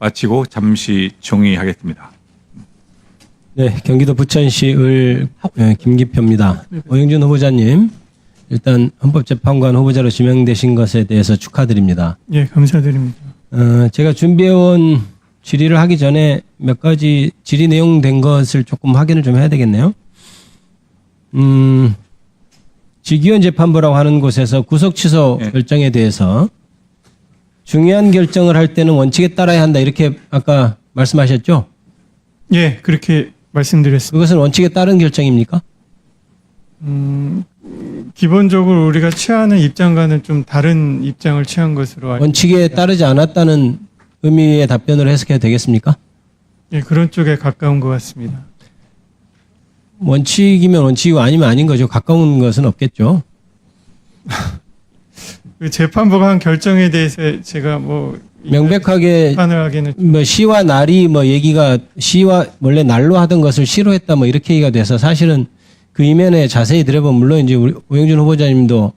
마치고 잠시 정의하겠습니다. 네, 경기도 부천시 을 김기표입니다. 오영준 후보자님, 일단 헌법재판관 후보자로 지명되신 것에 대해서 축하드립니다. 예, 감사드립니다. 제가 준비해온 질의를 하기 전에 몇 가지 질의 내용 된 것을 조금 확인을 좀 해야 되겠네요. 직위원 재판부라고 하는 곳에서 구속 취소 네. 결정에 대해서 중요한 결정을 할 때는 원칙에 따라야 한다 이렇게 아까 말씀하셨죠? 예, 그렇게 말씀드렸습니다. 그것은 원칙에 따른 결정입니까? 기본적으로 우리가 취하는 입장과는 좀 다른 입장을 취한 것으로 알고 원칙에 따르지 않았다는 의미의 답변으로 해석해도 되겠습니까? 예, 그런 쪽에 가까운 것 같습니다. 원칙이면 원칙이고 아니면 아닌 거죠. 가까운 것은 없겠죠. 그 재판부가 한 결정에 대해서 제가 뭐 명백하게 비판을 하기는 뭐 시와 날이 뭐 얘기가 시와 원래 날로 하던 것을 시로 했다 뭐 이렇게 얘기가 돼서 사실은 그 이면에 자세히 들어보면 물론 이제 우리 오영준 후보자님도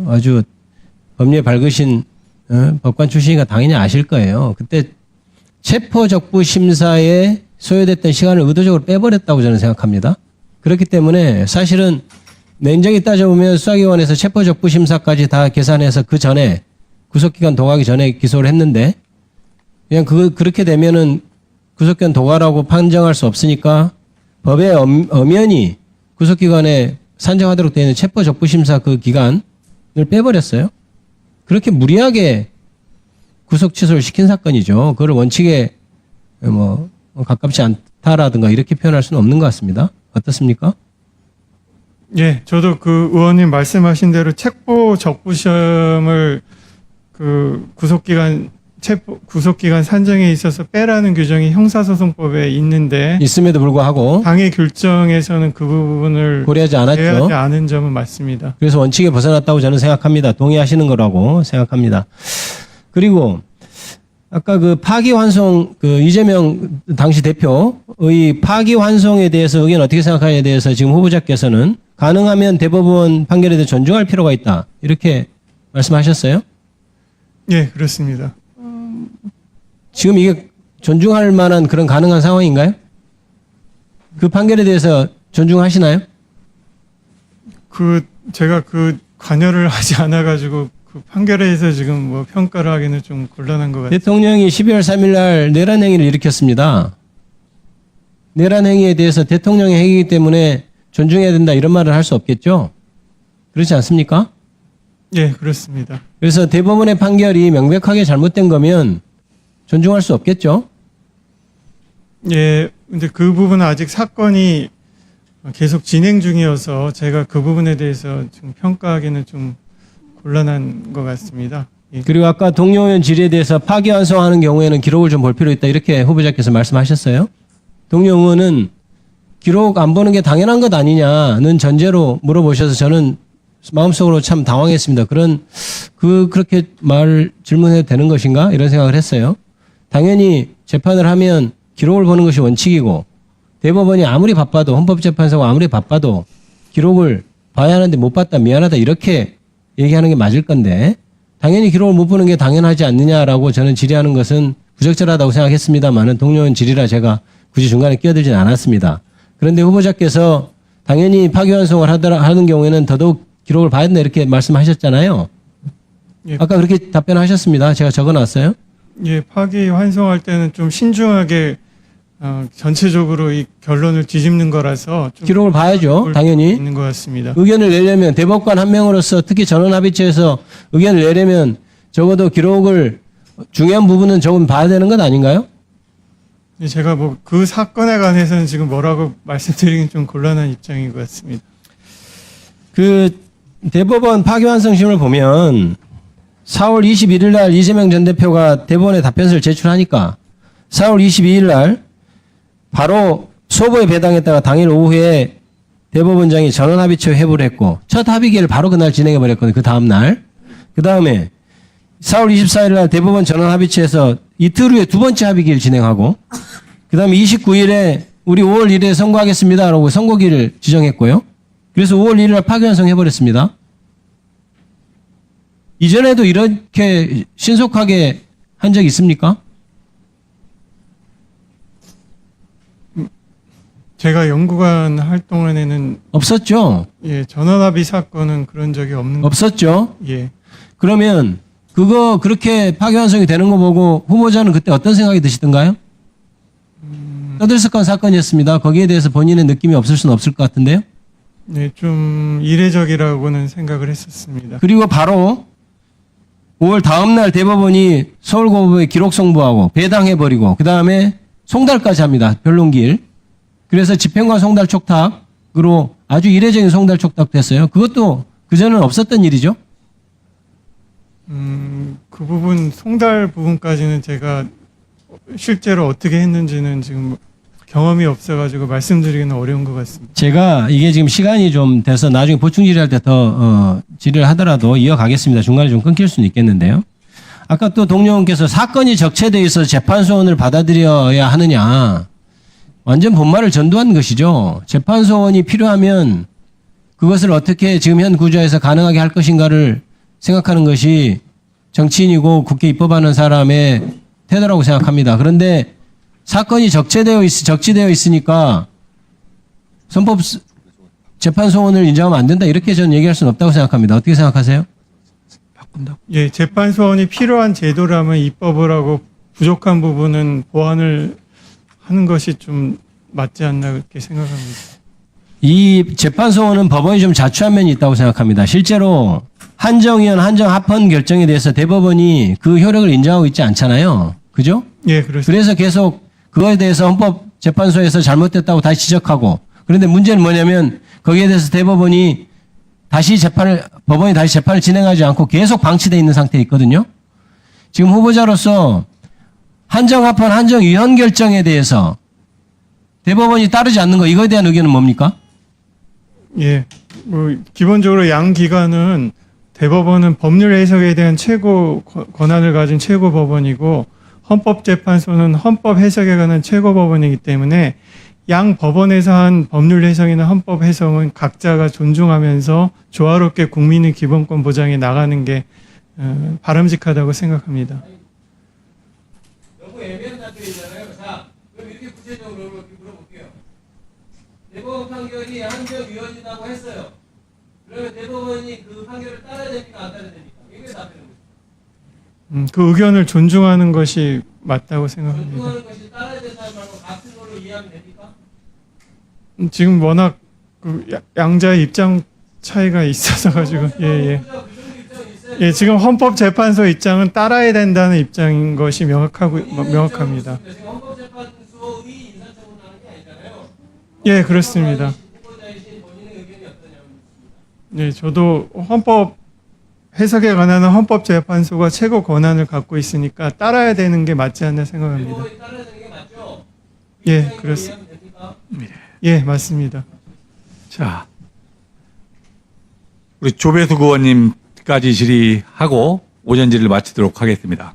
아주 법리에 밝으신 법관 출신이니까 당연히 아실 거예요. 그때 체포적부 심사에 소요됐던 시간을 의도적으로 빼버렸다고 저는 생각합니다. 그렇기 때문에 사실은 냉정히 따져보면 수사기관에서 체포적부 심사까지 다 계산해서 그 전에 구속기간 도과하기 전에 기소를 했는데 그냥 그렇게 되면은 구속기간 도과라고 판정할 수 없으니까 법에 엄연히 구속기간에 산정하도록 되어 있는 체포적부심사 그 기간을 빼버렸어요. 그렇게 무리하게 구속 취소를 시킨 사건이죠. 그걸 원칙에 뭐 가깝지 않다라든가 이렇게 표현할 수는 없는 것 같습니다. 어떻습니까? 예, 저도 그 의원님 말씀하신 대로 체포적부심을 그 구속기간 산정에 있어서 빼라는 규정이 형사소송법에 있는데 있음에도 불구하고 당의 결정에서는 그 부분을 고려하지 않았죠. 고려하지 않은 점은 맞습니다. 그래서 원칙에 벗어났다고 저는 생각합니다. 동의하시는 거라고 생각합니다. 그리고 아까 그 파기환송 그 이재명 당시 대표의 파기환송에 대해서 의견 어떻게 생각하냐에 대해서 지금 후보자께서는 가능하면 대법원 판결에 대해 존중할 필요가 있다 이렇게 말씀하셨어요. 예, 그렇습니다. 지금 이게 존중할 만한 그런 가능한 상황인가요? 그 판결에 대해서 존중하시나요? 제가 관여를 하지 않아가지고 그 판결에 대해서 지금 뭐 평가를 하기는 좀 곤란한 것 같아요. 대통령이 12월 3일 날 내란 행위를 일으켰습니다. 내란 행위에 대해서 대통령의 행위이기 때문에 존중해야 된다 이런 말을 할 수 없겠죠? 그렇지 않습니까? 예, 그렇습니다. 그래서 대법원의 판결이 명백하게 잘못된 거면 존중할 수 없겠죠? 예, 근데 그 부분은 아직 사건이 계속 진행 중이어서 제가 그 부분에 대해서 좀 평가하기는 좀 곤란한 것 같습니다. 예. 그리고 아까 동료 의원 질의에 대해서 파기환송하는 경우에는 기록을 좀 볼 필요 있다 이렇게 후보자께서 말씀하셨어요. 동료 의원은 기록 안 보는 게 당연한 것 아니냐는 전제로 물어보셔서 저는 마음속으로 참 당황했습니다. 그렇게 질문해도 되는 것인가? 이런 생각을 했어요. 당연히 재판을 하면 기록을 보는 것이 원칙이고 대법원이 아무리 바빠도 헌법재판소가 아무리 바빠도 기록을 봐야 하는데 못 봤다 미안하다 이렇게 얘기하는 게 맞을 건데 당연히 기록을 못 보는 게 당연하지 않느냐라고 저는 질의하는 것은 부적절하다고 생각했습니다만은 동료 의원 질의라 제가 굳이 중간에 끼어들진 않았습니다. 그런데 후보자께서 당연히 파기환송을 하는 경우에는 더더욱 기록을 봐야 된다 이렇게 말씀하셨잖아요. 예. 아까 그렇게 답변하셨습니다. 제가 적어놨어요. 예, 파기환송할 때는 좀 신중하게 전체적으로 이 결론을 뒤집는 거라서 좀 기록을 봐야죠. 당연히. 있는 것 같습니다. 의견을 내려면 대법관 한 명으로서 특히 전원합의체에서 의견을 내려면 적어도 기록을 중요한 부분은 조금 봐야 되는 것 아닌가요? 예, 제가 뭐 그 사건에 관해서는 지금 뭐라고 말씀드리긴 좀 곤란한 입장인 것 같습니다. 그 대법원 파기환송심을 보면 4월 21일 날 이재명 전 대표가 대법원에 답변서를 제출하니까 4월 22일 날 바로 소부에 배당했다가 당일 오후에 대법원장이 전원합의체 회부를 했고 첫 합의기를 바로 그날 진행해 버렸거든요. 그 다음 날. 그 다음에 4월 24일 날 대법원 전원합의체에서 이틀 후에 두 번째 합의기를 진행하고 그 다음에 29일에 우리 5월 1일에 선고하겠습니다라고 선고기를 지정했고요. 그래서 5월 1일 날 파기환송 해버렸습니다. 이전에도 이렇게 신속하게 한 적 있습니까? 제가 연구관 활동안에는 없었죠? 예, 전원합의 사건은 그런 적이 없는 없었죠? 예. 그러면 그거 그렇게 파기환송이 되는 거 보고 후보자는 그때 어떤 생각이 드시던가요? 떠들썩한 사건이었습니다. 거기에 대해서 본인의 느낌이 없을 수는 없을 것 같은데요. 네, 좀 이례적이라고는 생각을 했었습니다. 그리고 바로 5월 다음 날 대법원이 서울고법에 기록 송부하고 배당해버리고 그 다음에 송달까지 합니다. 변론기일. 그래서 집행관 송달 촉탁으로 아주 이례적인 송달 촉탁 됐어요. 그것도 그전에는 없었던 일이죠. 그 부분 송달 부분까지는 제가 실제로 어떻게 했는지는 지금 경험이 없어가지고 말씀드리기는 어려운 것 같습니다. 제가 이게 지금 시간이 좀 돼서 나중에 보충 질의할 때 더 질의를 하더라도 이어가겠습니다. 중간에 좀 끊길 수는 있겠는데요. 아까 또 동료원께서 사건이 적체되어 있어서 재판소원을 받아들여야 하느냐. 완전 본말을 전도한 것이죠. 재판소원이 필요하면 그것을 어떻게 지금 현 구조에서 가능하게 할 것인가를 생각하는 것이 정치인이고 국회 입법하는 사람의 태도라고 생각합니다. 그런데 사건이 적재되어 있으니까 선법 재판소원을 인정하면 안 된다 이렇게 저는 얘기할 수는 없다고 생각합니다. 어떻게 생각하세요? 바꾼다. 예, 재판소원이 필요한 제도라면 입법을 하고 부족한 부분은 보완을 하는 것이 좀 맞지 않나 그렇게 생각합니다. 이 재판소원은 법원이 좀 자초한 면이 있다고 생각합니다. 실제로 한정위원 한정합헌 결정에 대해서 대법원이 그 효력을 인정하고 있지 않잖아요. 그죠? 예, 그렇습니다. 그래서 계속 그거에 대해서 헌법재판소에서 잘못됐다고 다시 지적하고 그런데 문제는 뭐냐면 거기에 대해서 법원이 다시 재판을 진행하지 않고 계속 방치되어 있는 상태에 있거든요. 지금 후보자로서 한정합헌 한정위헌 결정에 대해서 대법원이 따르지 않는 거 이거에 대한 의견은 뭡니까? 예, 뭐 기본적으로 양 기관은 대법원은 법률 해석에 대한 최고 권한을 가진 최고 법원이고 헌법재판소는 헌법 해석에 관한 최고 법원이기 때문에 양 법원에서 한 법률 해석이나 헌법 해석은 각자가 존중하면서 조화롭게 국민의 기본권 보장해 나가는 게 바람직하다고 생각합니다. 너무 애매한 답변이잖아요. 자, 그럼 이렇게 구체적으로 이렇게 물어볼게요. 대법원 판결이 한정위헌이라고 했어요. 그러면 대법원이 그 판결을 따라야 됩니까? 안 따라야 됩니까? 이게 답변입니다. 그 의견을 존중하는 것이 맞다고 생각합니다. 존중하는 것이 따라야 된다는 말과 같은 걸로 이해하면 됩니까? 지금 워낙 그 양자의 입장 차이가 있어서 가지고 예, 지금 헌법재판소 입장은 따라야 된다는 입장인 것이 명확합니다. 지금 헌법재판소의 인사청문 하는 게 아니잖아요. 예, 그렇습니다. 후보자이신 본인의 의견이 어떠냐고 묻습니다. 네, 저도 헌법 해석에 관한 헌법재판소가 최고 권한을 갖고 있으니까 따라야 되는 게 맞지 않나 생각합니다. 대법원이 따라야 되는 게 맞죠? 예, 그렇습니다. 됩니까? 예, 맞습니다. 자, 우리 조배수 의원님까지 질의하고 오전 질의를 마치도록 하겠습니다.